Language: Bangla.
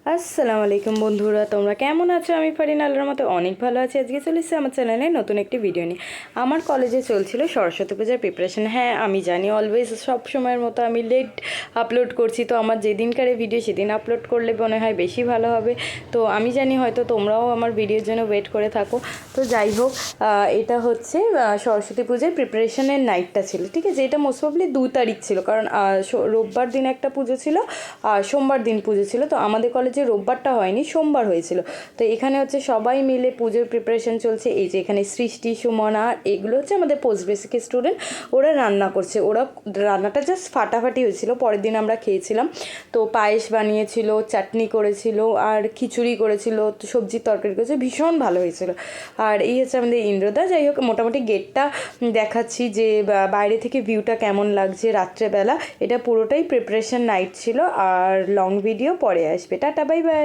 আসসালামু আলাইকুম বন্ধুরা, তোমরা কেমন আছো? আমি ফারিন আল্লাহর মতো অনেক ভালো আছি। আজকে চলে এসেছি আমার চ্যানেলে নতুন একটি ভিডিও নিয়ে। আমার কলেজে চলছিল সরস্বতী পূজার প্রিপারেশন। হ্যাঁ, আমি জানি অলওয়েজ সব সময়ের মতো আমি লেট আপলোড করছি, তো আমার যেদিনকারে ভিডিও সেদিন আপলোড করলে মনে হয় বেশি ভালো হবে। তো আমি জানি হয়তো তোমরাও আমার ভিডিওর জন্য ওয়েট করে থাকো। তো যাই হোক, এটা হচ্ছে সরস্বতী পূজার প্রিপারেশনের নাইটটা ছিল, ঠিক আছে। এটা মোস্ট প্রবলি 2 তারিখ ছিল, কারণ রোববার দিন একটা পুজো ছিল আর সোমবার দিন পুজো ছিল। তো আমাদের কলেজে রোববারটা হয়নি, সোমবার হয়েছিল। তো এখানে হচ্ছে সবাই মিলে পুজোর প্রিপারেশন চলছে। এই যে এখানে সৃষ্টি, সুমনা, এগুলো হচ্ছে আমাদের পোস্ট বেসিক স্টুডেন্ট। ওরা রান্না করছে, ওরা রান্নাটা জাস্ট ফাটাফাটি হয়েছিল। পরের দিন আমরা খেয়েছিলাম। তো পায়েস বানিয়েছিল, চাটনি করেছিল, আর খিচুড়ি করেছিল, তো সবজির তরকারি করেছে, ভীষণ ভালো হয়েছিল। আর এই হচ্ছে আমাদের ইন্দ্রদা। যাই হোক, মোটামুটি গেটটা দেখাচ্ছি যে বাইরে থেকে ভিউটা কেমন লাগছে রাত্রেবেলা। এটা পুরোটাই প্রিপারেশন নাইট ছিল, আর লং ভিডিও পরে আসবে। Tata, bye bye.